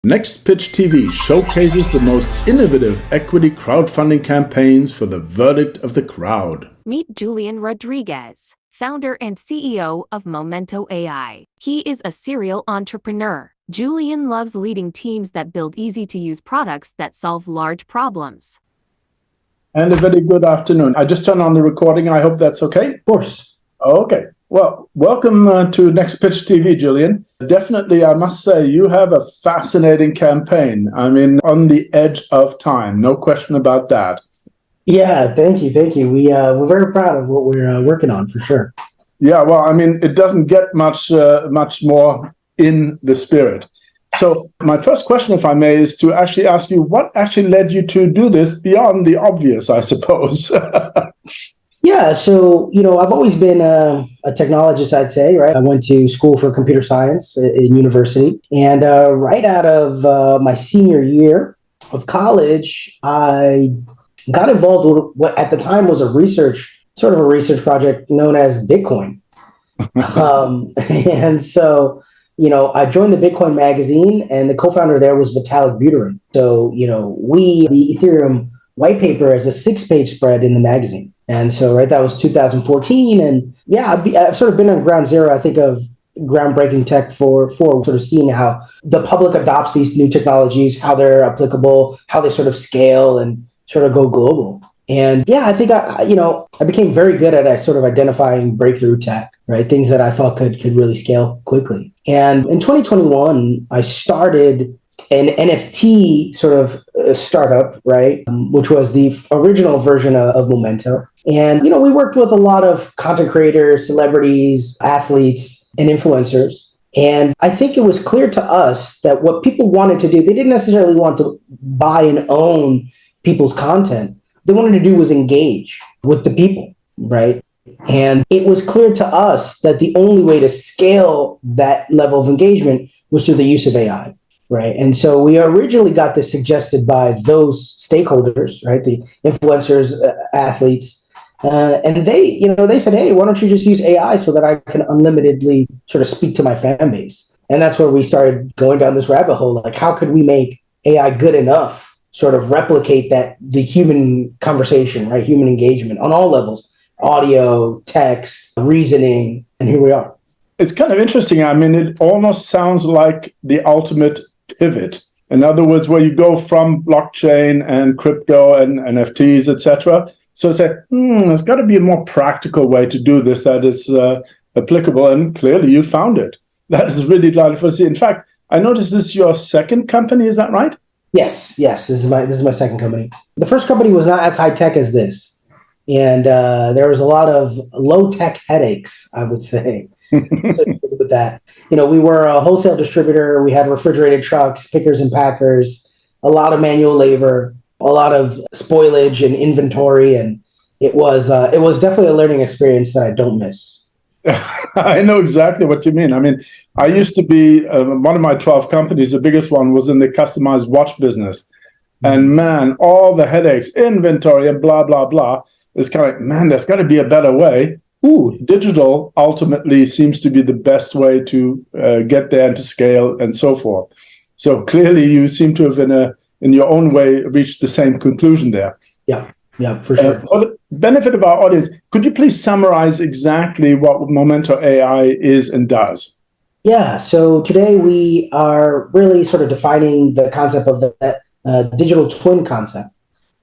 Next Pitch TV showcases the most innovative equity crowdfunding campaigns for the verdict of the crowd. Meet Julian Rodriguez, founder and CEO of Momento AI. He is a serial entrepreneur. Julian loves leading teams that build easy-to-use products that solve large problems. And a very good afternoon. I just turned on the recording. I hope that's okay. Of course. Okay. Well, welcome to Next Pitch TV, Julian. Definitely, I must say, you have a fascinating campaign. I mean, on the edge of time. No question about that. Yeah, thank you. We're very proud of what we're working on, for sure. Yeah, well, I mean, it doesn't get much more in the spirit. So my first question, if I may, is to actually ask you what actually led you to do this beyond the obvious, I suppose. Yeah, so, I've always been a technologist, I'd say, right? I went to school for computer science in university. And right out of my senior year of college, I got involved with what at the time was a research project known as Bitcoin. And so, I joined the Bitcoin magazine, and the co-founder there was Vitalik Buterin. So, the Ethereum white paper is a 6-page spread in the magazine. And so, right, that was 2014. And yeah, I've sort of been on ground zero, I think, of groundbreaking tech for sort of seeing how the public adopts these new technologies, how they're applicable, how they sort of scale and sort of go global. And yeah, I think I became very good at sort of identifying breakthrough tech, right? Things that I thought could really scale quickly. And in 2021, I started an NFT sort of startup, right? Which was the original version of Momento. And, we worked with a lot of content creators, celebrities, athletes, and influencers. And I think it was clear to us that what people wanted to do, they didn't necessarily want to buy and own people's content. They wanted to do was engage with the people, right? And it was clear to us that the only way to scale that level of engagement was through the use of AI. Right. And so we originally got this suggested by those stakeholders, right? The influencers, athletes, and they said, hey, why don't you just use AI so that I can unlimitedly sort of speak to my fan base? And that's where we started going down this rabbit hole. Like, how could we make AI good enough, sort of replicate the human conversation, right? Human engagement on all levels, audio, text, reasoning, and here we are. It's kind of interesting. I mean, it almost sounds like the ultimate pivot. In other words, where you go from blockchain and crypto and NFTs, etc. So say, there's got to be a more practical way to do this that is applicable. And clearly you found it. That is really delightful to see. In fact, I noticed this is your second company. Is that right? Yes. This is my second company. The first company was not as high tech as this. And there was a lot of low tech headaches, I would say. With that, we were a wholesale distributor. We had refrigerated trucks, pickers and packers, a lot of manual labor, a lot of spoilage and inventory, and it was definitely a learning experience that I don't miss. I know exactly what you mean. I mean, I used to be one of my 12 companies. The biggest one was in the customized watch business, and man, all the headaches, inventory, and blah blah blah. It's kind of like, man, there's got to be a better way. Digital ultimately seems to be the best way to get there and to scale and so forth. So clearly you seem to have, in your own way, reached the same conclusion there. Yeah, for sure. For the benefit of our audience, could you please summarize exactly what Momento AI is and does? Yeah, so today we are really sort of defining the concept of the digital twin concept,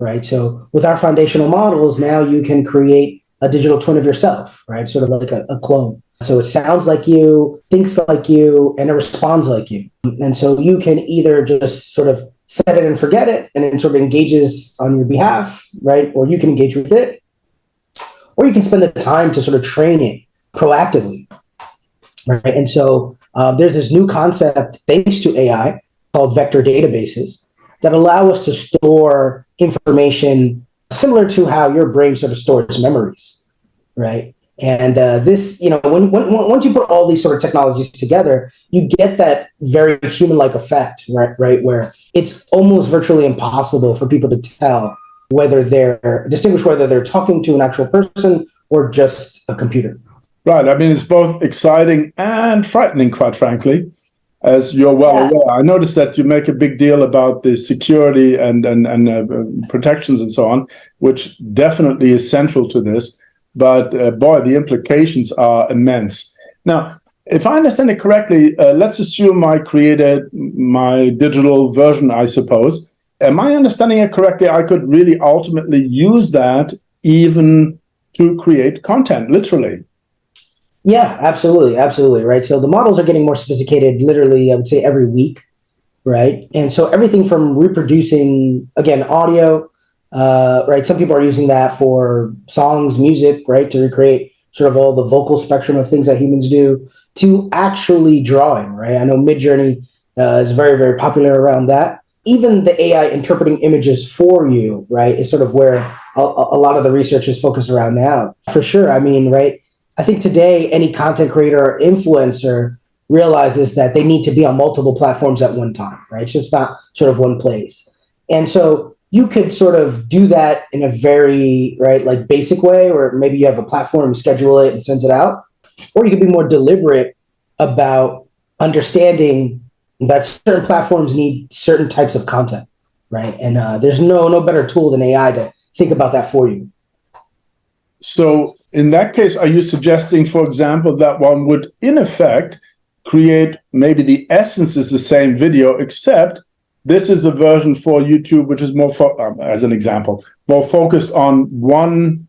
right? So with our foundational models, now you can create a digital twin of yourself, right? Sort of like a clone. So it sounds like you, thinks like you, and it responds like you. And so you can either just sort of set it and forget it, and it sort of engages on your behalf, right? Or you can engage with it, or you can spend the time to sort of train it proactively, right? And so there's this new concept, thanks to AI, called vector databases that allow us to store information similar to how your brain sort of stores memories, right? And this, once you put all these sort of technologies together, you get that very human-like effect, right? Where it's almost virtually impossible for people to tell distinguish whether they're talking to an actual person or just a computer. Right. I mean, it's both exciting and frightening, quite frankly. as you're well Yeah. aware. I noticed that you make a big deal about the security and protections and so on, which definitely is central to this. But boy, the implications are immense. Now, if I understand it correctly, let's assume I created my digital version, I suppose. Am I understanding it correctly? I could really ultimately use that even to create content, literally. Yeah, absolutely, absolutely, right. So the models are getting more sophisticated, literally, I would say every week, right? And so everything from reproducing, again, audio, right? Some people are using that for songs, music, right, to recreate sort of all the vocal spectrum of things that humans do, to actually drawing, right? I know Midjourney is very, very popular around that. Even the AI interpreting images for you, right, is sort of where a lot of the research is focused around now. For sure, I mean, right, I think today any content creator or influencer realizes that they need to be on multiple platforms at one time, right? It's just not sort of one place. And so you could sort of do that in a very, right, like basic way, or maybe you have a platform, schedule it and sends it out. Or you could be more deliberate about understanding that certain platforms need certain types of content, right? And there's no better tool than AI to think about that for you. So in that case, are you suggesting, for example, that one would, in effect, create maybe the essence is the same video, except this is a version for YouTube, which is more, as an example, more focused on one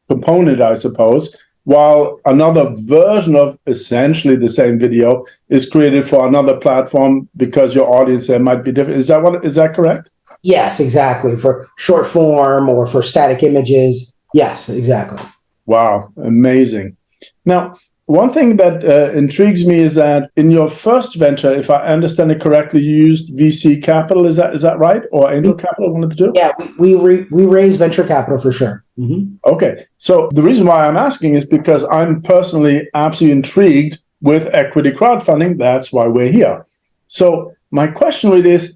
component, I suppose, while another version of essentially the same video is created for another platform because your audience there might be different. Is that correct? Yes, exactly. For short form or for static images. Yes, exactly. Wow, amazing. Now, one thing that intrigues me is that in your first venture, if I understand it correctly, you used VC capital. Is that right? Or angel capital, one of the two? Yeah, we raise venture capital for sure. Mm-hmm. Okay. So the reason why I'm asking is because I'm personally absolutely intrigued with equity crowdfunding. That's why we're here. So my question really is,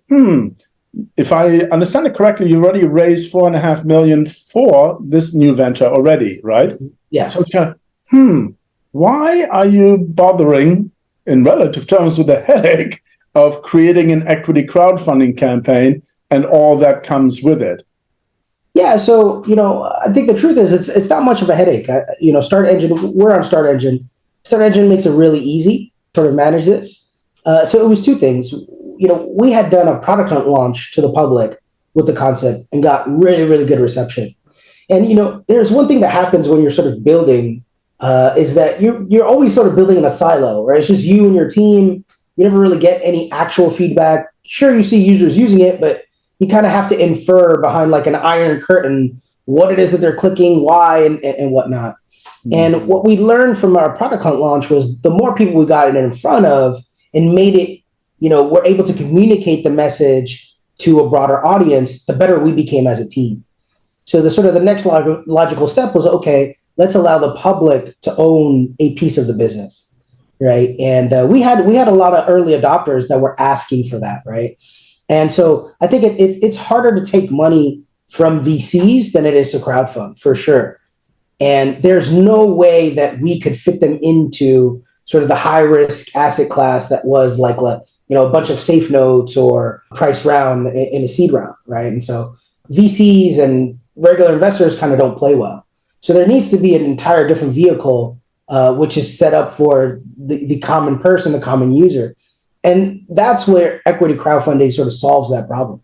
if I understand it correctly, you already raised 4.5 million for this new venture already, right? Yes. So it's kind of, why are you bothering, in relative terms, with the headache of creating an equity crowdfunding campaign and all that comes with it? Yeah, so I think the truth is it's not much of a headache. Start Engine. We're on Start Engine. Start Engine makes it really easy to sort of manage this. So it was two things. We had done a product launch to the public with the concept and got really, really good reception. And there's one thing that happens when you're sort of building is that you're always sort of building in a silo, right? It's just you and your team. You never really get any actual feedback. Sure, you see users using it, but you kind of have to infer behind like an iron curtain what it is that they're clicking, why, and whatnot. Mm-hmm. And what we learned from our product hunt launch was the more people we got it in front of and made it, we're able to communicate the message to a broader audience, the better we became as a team. So the next logical step was, okay, let's allow the public to own a piece of the business, right? And we had a lot of early adopters that were asking for that, right? And so I think it's harder to take money from VCs than it is to crowdfund, for sure. And there's no way that we could fit them into sort of the high risk asset class that was like a bunch of safe notes or price round in a seed round, right? And so VCs and regular investors kind of don't play well. So there needs to be an entire different vehicle, which is set up for the common person, the common user. And that's where equity crowdfunding sort of solves that problem.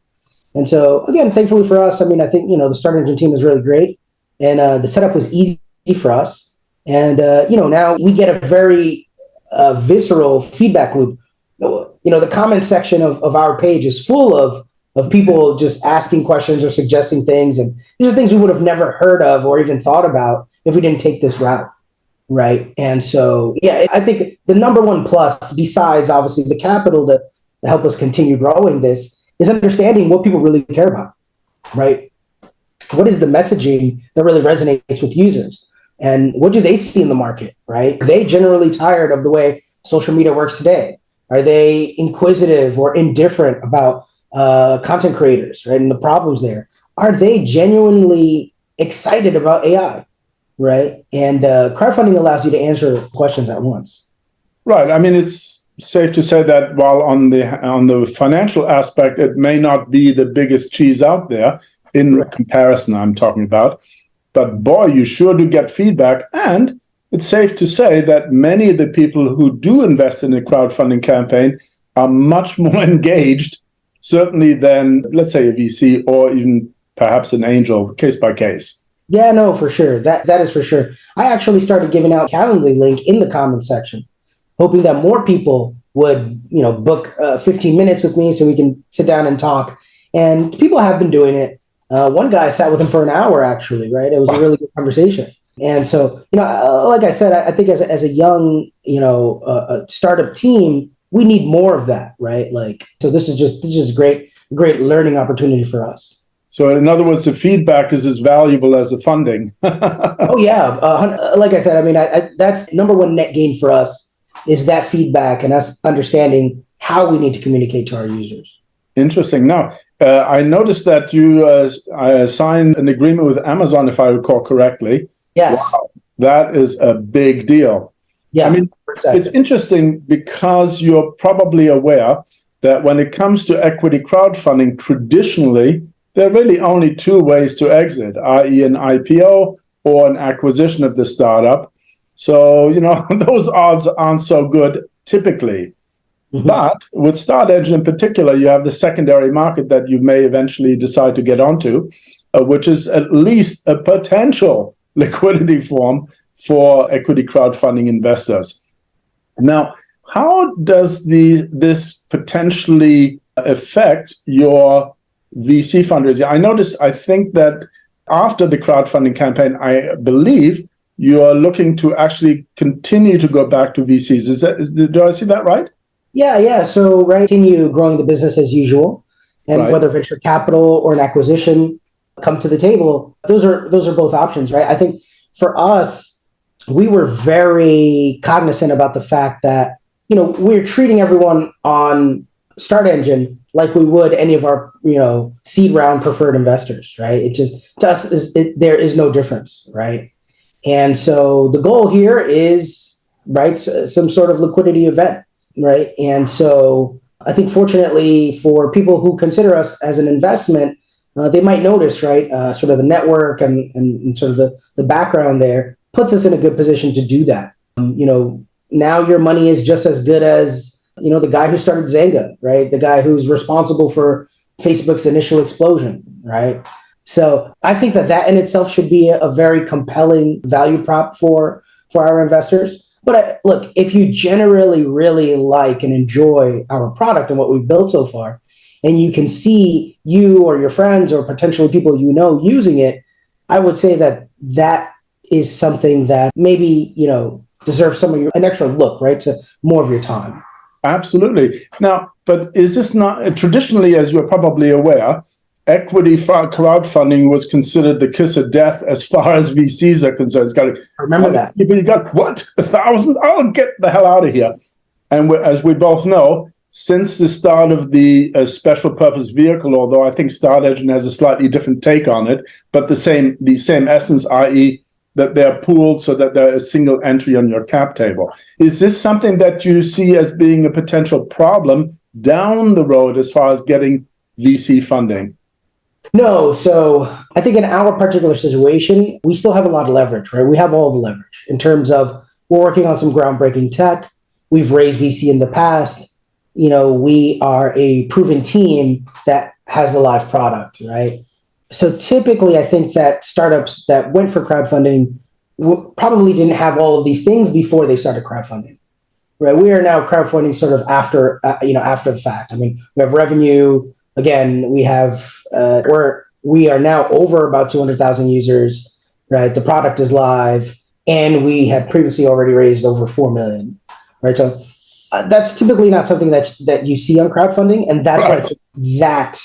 And so, again, thankfully for us, I mean, I think, the Start Engine team is really great. And the setup was easy for us. And, now we get a very visceral feedback loop. The comment section of our page is full of people just asking questions or suggesting things. And these are things we would have never heard of or even thought about if we didn't take this route. Right. And so, yeah, I think the number one plus, besides obviously the capital to help us continue growing this, is understanding what people really care about. Right. What is the messaging that really resonates with users? And what do they see in the market? Right. Are they generally tired of the way social media works today? Are they inquisitive or indifferent about content creators, right, and the problems there? Are they genuinely excited about AI? Right. And crowdfunding allows you to answer questions at once. Right. I mean, it's safe to say that while on the financial aspect, it may not be the biggest cheese out there in comparison, I'm talking about, but boy, you sure do get feedback. And it's safe to say that many of the people who do invest in a crowdfunding campaign are much more engaged, certainly than, let's say, a VC or even perhaps an angel, case by case. Yeah, no, for sure. That is for sure. I actually started giving out Calendly link in the comments section, hoping that more people would, book 15 minutes with me so we can sit down and talk. And people have been doing it. One guy sat with him for an hour, actually, right? It was a really good conversation. And so, like I said, I think as a young, startup team, we need more of that, right? Like, so this is just great learning opportunity for us. So in other words, the feedback is as valuable as the funding. Oh yeah, like I said, I mean, that's number one net gain for us is that feedback and us understanding how we need to communicate to our users. Interesting. Now, I noticed that you signed an agreement with Amazon, if I recall correctly. Yes. Wow, that is a big deal. Yeah, I mean, it's interesting because you're probably aware that when it comes to equity crowdfunding, traditionally, there are really only two ways to exit, i.e. an IPO or an acquisition of the startup. So, those odds aren't so good typically. Mm-hmm. But with StartEngine in particular, you have the secondary market that you may eventually decide to get onto, which is at least a potential liquidity form for equity crowdfunding investors. Now, how does this potentially affect your VC fundraising? I think that after the crowdfunding campaign, I believe you are looking to actually continue to go back to VCs. Do I see that right? Yeah. So, continue growing the business as usual, and whether venture capital or an acquisition come to the table, those are both options, right? I think for us, we were very cognizant about the fact that we're treating everyone on StartEngine like we would any of our seed round preferred investors, right? It just to us there is no difference, right? And so the goal here is some sort of liquidity event, right? And so I think fortunately for people who consider us as an investment, they might notice, right? Sort of the network and sort of the background there puts us in a good position to do that. Now your money is just as good as the guy who started Zynga, right? The guy who's responsible for Facebook's initial explosion, right? So I think that in itself should be a very compelling value prop for our investors. But look, if you generally really like and enjoy our product and what we've built so far, and you can see you or your friends or potentially people using it, I would say that is something that maybe deserves an extra look, right? To more of your time. Absolutely. Now, but is this not traditionally, as you're probably aware, equity crowdfunding was considered the kiss of death as far as VCs are concerned? Remember that. You got what? 1,000? Oh, get the hell out of here. And as we both know, since the start of the special purpose vehicle, although I think StartEngine has a slightly different take on it, but the same essence, i.e., that they're pooled so that they're a single entry on your cap table. Is this something that you see as being a potential problem down the road as far as getting VC funding? No. So I think in our particular situation, we still have a lot of leverage, right? We have all the leverage in terms of we're working on some groundbreaking tech. We've raised VC in the past. We are a proven team that has a live product, right? So typically, I think that startups that went for crowdfunding probably didn't have all of these things before they started crowdfunding, right? We are now crowdfunding sort of after the fact. I mean, we have revenue. Again, we are now over about 200,000 users, right? The product is live, and we had previously already raised over 4 million, right? So that's typically not something that you see on crowdfunding, and that's why that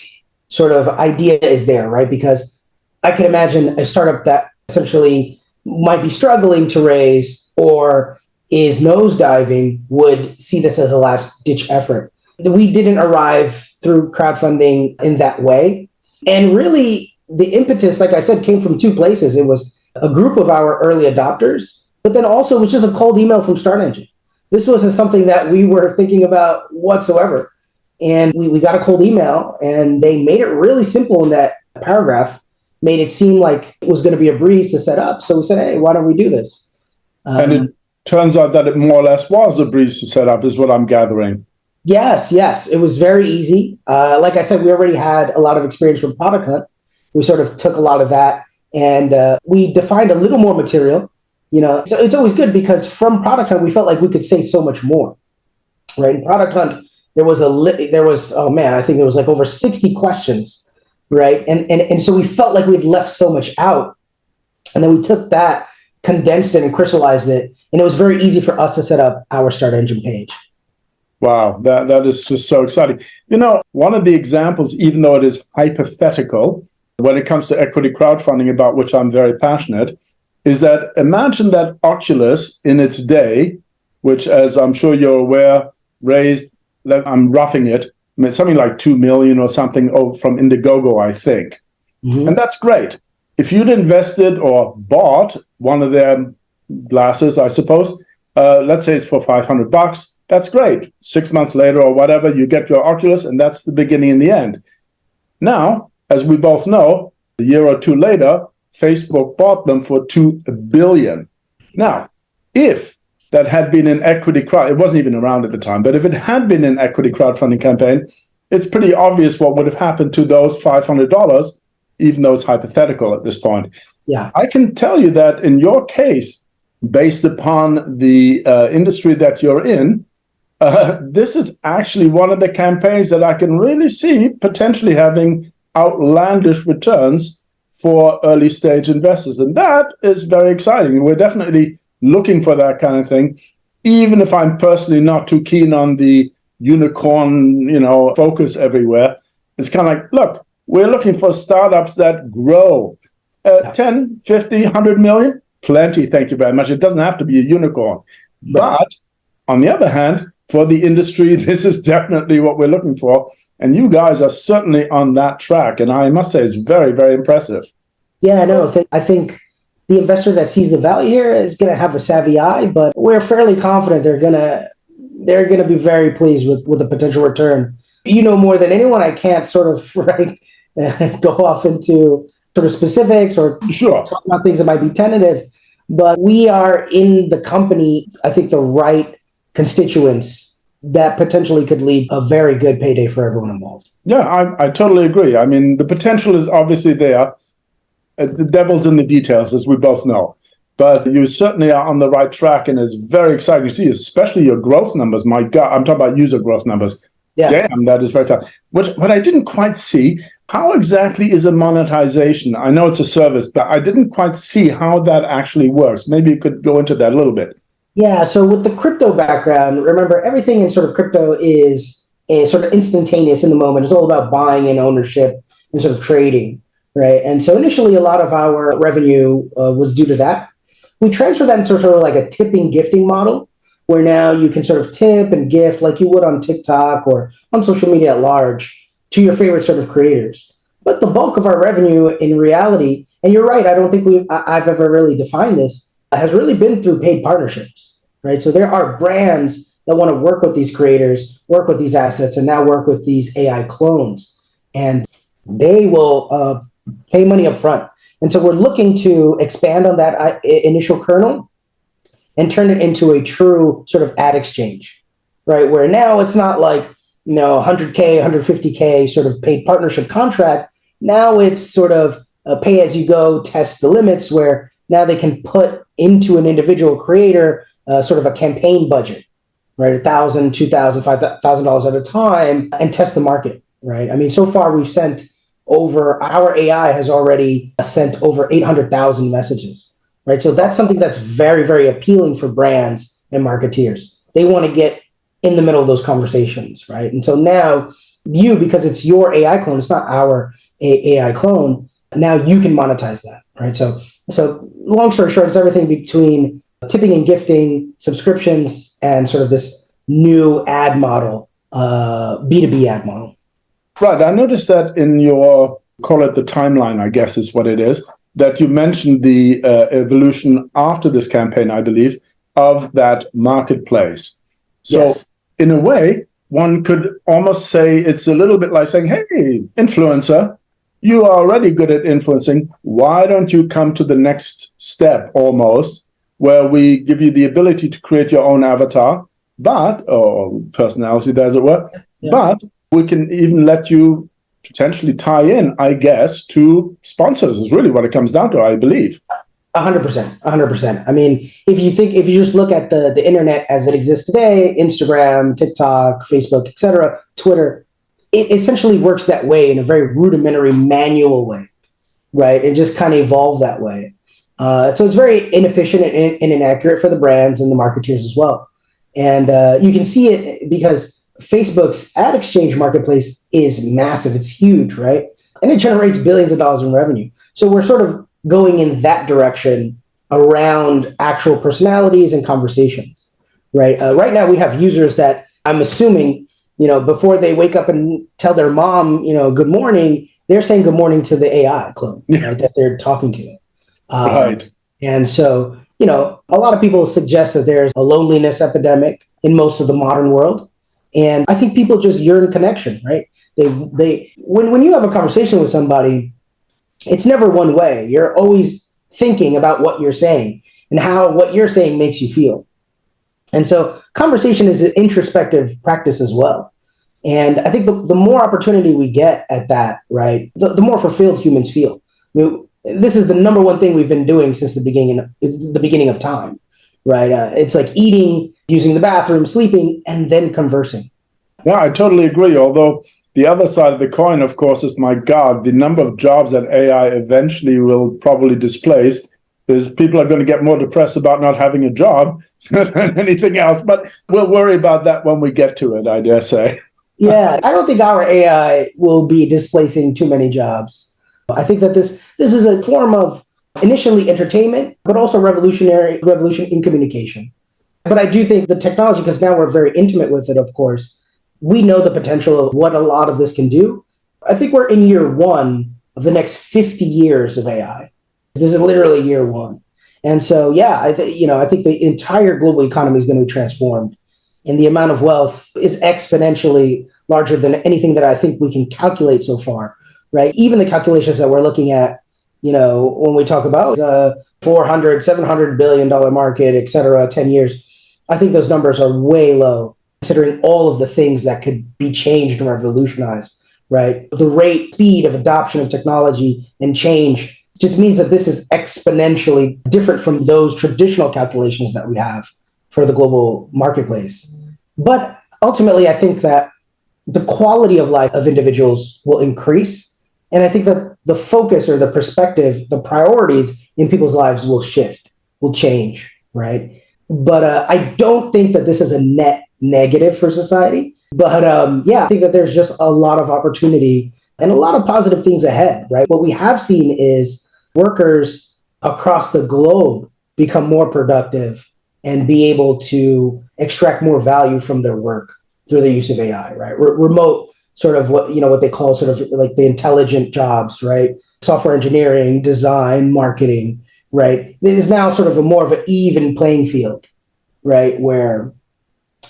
sort of idea is there, right? Because I can imagine a startup that essentially might be struggling to raise or is nosediving would see this as a last-ditch effort. We didn't arrive through crowdfunding in that way. And really, the impetus, like I said, came from two places. It was a group of our early adopters, but then also it was just a cold email from StartEngine. This wasn't something that we were thinking about whatsoever. And we got a cold email, and they made it really simple in that paragraph, made it seem like it was going to be a breeze to set up. So we said, hey, why don't we do this? And it turns out that it more or less was a breeze to set up, is what I'm gathering. Yes. It was very easy. Like I said, we already had a lot of experience from Product Hunt. We sort of took a lot of that, and we defined a little more material. So it's always good because from Product Hunt, we felt like we could say so much more, right? In Product Hunt, I think there was like over 60 questions, right? And so we felt like we'd left so much out. And then we took that, condensed it, and crystallized it. And it was very easy for us to set up our Start Engine page. Wow, that is just so exciting. One of the examples, even though it is hypothetical, when it comes to equity crowdfunding, about which I'm very passionate, is that imagine that Oculus in its day, which, as I'm sure you're aware, raised, I'm roughing it, something like 2 million or something from Indiegogo, I think. Mm-hmm. And that's great. If you'd invested or bought one of their glasses, I suppose, let's say it's for $500, that's great. 6 months later or whatever, you get your Oculus, and that's the beginning and the end. Now, as we both know, a year or two later, Facebook bought them for $2 billion. Now, if that had been an equity it wasn't even around at the time, but if it had been an equity crowdfunding campaign, it's pretty obvious what would have happened to those $500, even though it's hypothetical at this point. Yeah, I can tell you that in your case, based upon the industry that you're in, this is actually one of the campaigns that I can really see potentially having outlandish returns for early stage investors. And that is very exciting. We're definitely looking for that kind of thing, even if I'm personally not too keen on the unicorn, focus everywhere. It's kind of like, look, we're looking for startups that grow 10, 50, 100 million. Plenty, thank you very much. It doesn't have to be a unicorn. But on the other hand, for the industry, this is definitely what we're looking for. And you guys are certainly on that track. And I must say, it's very, very impressive. Yeah, I think the investor that sees the value here is going to have a savvy eye, but we're fairly confident they're going to be very pleased with the potential return. More than anyone, I can't sort of go off into sort of specifics or talk about things that might be tentative, but we are in the company, I think, the right constituents that potentially could lead a very good payday for everyone involved. Yeah, I totally agree. I mean, the potential is obviously there. The devil's in the details, as we both know. But you certainly are on the right track, and it's very exciting to see, especially your growth numbers. My God, I'm talking about user growth numbers. Yeah. Damn, that is very fast. What I didn't quite see, how exactly is a monetization? I know it's a service, but I didn't quite see how that actually works. Maybe you could go into that a little bit. Yeah, so with the crypto background, remember, everything in sort of crypto is sort of instantaneous in the moment. It's all about buying and ownership and sort of trading, right? And so initially, a lot of our revenue was due to that. We transferred that into sort of like a tipping gifting model, where now you can sort of tip and gift like you would on TikTok or on social media at large to your favorite sort of creators. But the bulk of our revenue in reality, and you're right, I don't think I've ever really defined this, has really been through paid partnerships, right? So there are brands that want to work with these creators, work with these assets, and now work with these AI clones. And they will pay money up front. And so we're looking to expand on that initial kernel and turn it into a true sort of ad exchange, right? Where now it's not like, 100K, 150K sort of paid partnership contract. Now it's sort of a pay as you go, test the limits, where now they can put into an individual creator sort of a campaign budget, right? $1,000, $2,000, $5,000 at a time, and test the market, right? I mean, so far we've sent our AI has already sent over 800,000 messages, right? So that's something that's very, very appealing for brands and marketeers. They want to get in the middle of those conversations, right? And so now because it's your AI clone, it's not our AI clone, now you can monetize that, right? So long story short, it's everything between tipping and gifting, subscriptions, and sort of this new ad model, B2B ad model. Right. I noticed that in your, call it the timeline, I guess is what it is, that you mentioned the evolution after this campaign, I believe, of that marketplace. So Yes. in a way, one could almost say it's a little bit like saying, hey, influencer, you are already good at influencing. Why don't you come to the next step almost, where we give you the ability to create your own avatar, or personality, as it were, Yeah. but we can even let you potentially tie in, I guess, to sponsors is really what it comes down to, I believe. 100%, 100%. I mean, if you just look at the internet as it exists today, Instagram, TikTok, Facebook, etc., Twitter, it essentially works that way in a very rudimentary, manual way, right? It just kind of evolved that way. So it's very inefficient and inaccurate for the brands and the marketeers as well. And you can see it because Facebook's ad exchange marketplace is massive. It's huge, right? And it generates billions of dollars in revenue. So we're sort of going in that direction around actual personalities and conversations, right? Right now we have users that I'm assuming, before they wake up and tell their mom, good morning, they're saying good morning to the AI clone, right, that they're talking to. Right. And so, a lot of people suggest that there's a loneliness epidemic in most of the modern world. And I think people just yearn connection, right? When you have a conversation with somebody, it's never one way. You're always thinking about what you're saying and how what you're saying makes you feel. And so conversation is an introspective practice as well. And I think the more opportunity we get at that, right, the more fulfilled humans feel. I mean, this is the number one thing we've been doing since the beginning of time, right? It's like eating, using the bathroom, sleeping, and then conversing. Yeah, I totally agree. Although the other side of the coin, of course, is, my God, the number of jobs that AI eventually will probably displace is people are going to get more depressed about not having a job than anything else. But we'll worry about that when we get to it, I dare say. Yeah, I don't think our AI will be displacing too many jobs. I think that this is a form of initially entertainment, but also revolution in communication. But I do think the technology, because now we're very intimate with it, of course, we know the potential of what a lot of this can do. I think we're in year one of the next 50 years of AI. This is literally year one. And so, yeah, I think the entire global economy is going to be transformed. And the amount of wealth is exponentially larger than anything that I think we can calculate so far, right? Even the calculations that we're looking at, when we talk about $400, $700 billion market, et cetera, 10 years, I think those numbers are way low, considering all of the things that could be changed and revolutionized, right? The rate, speed of adoption of technology and change just means that this is exponentially different from those traditional calculations that we have for the global marketplace. But ultimately, I think that the quality of life of individuals will increase. And I think that the focus or the perspective, the priorities in people's lives will shift, will change, right? But I don't think that this is a net negative for society. But I think that there's just a lot of opportunity and a lot of positive things ahead, right? What we have seen is workers across the globe become more productive and be able to extract more value from their work through the use of AI, right? Remote, sort of what they call sort of like the intelligent jobs, right? Software engineering, design, marketing, right? It is now sort of more of an even playing field, right? Where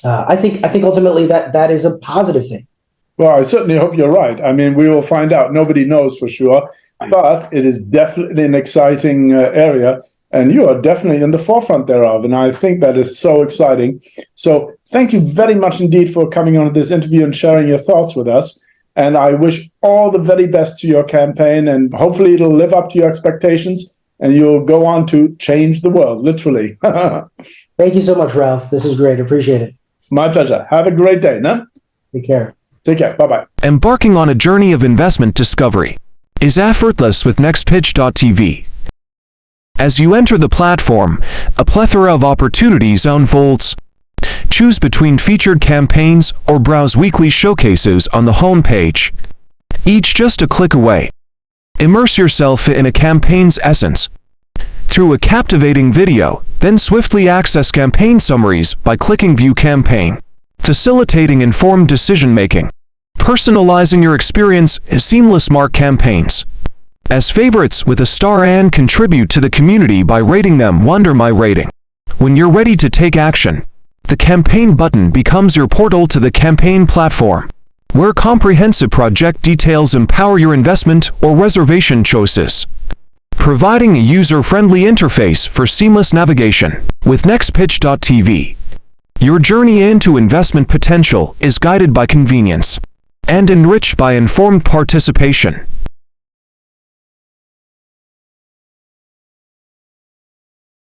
I think ultimately that is a positive thing. Well, I certainly hope you're right. I mean, we will find out. Nobody knows for sure, but it is definitely an exciting area. And you are definitely in the forefront thereof. And I think that is so exciting. So thank you very much indeed for coming on this interview and sharing your thoughts with us. And I wish all the very best to your campaign. And hopefully it'll live up to your expectations and you'll go on to change the world, literally. Thank you so much, Ralph. This is great. Appreciate it. My pleasure. Have a great day, no? Take care. Take care. Bye-bye. Embarking on a journey of investment discovery is effortless with nextpitch.tv. As you enter the platform, a plethora of opportunities unfolds. Choose between featured campaigns or browse weekly showcases on the homepage. Each just a click away. Immerse yourself in a campaign's essence through a captivating video, then swiftly access campaign summaries by clicking View Campaign, facilitating informed decision-making. Personalizing your experience is seamless. Mark campaigns as favorites with a star and contribute to the community by rating them. Wonder My Rating. When you're ready to take action, The campaign button becomes your portal to the campaign platform, where comprehensive project details empower your investment or reservation choices, providing a user-friendly interface for seamless navigation. With nextpitch.tv, your journey into investment potential is guided by convenience and enriched by informed participation.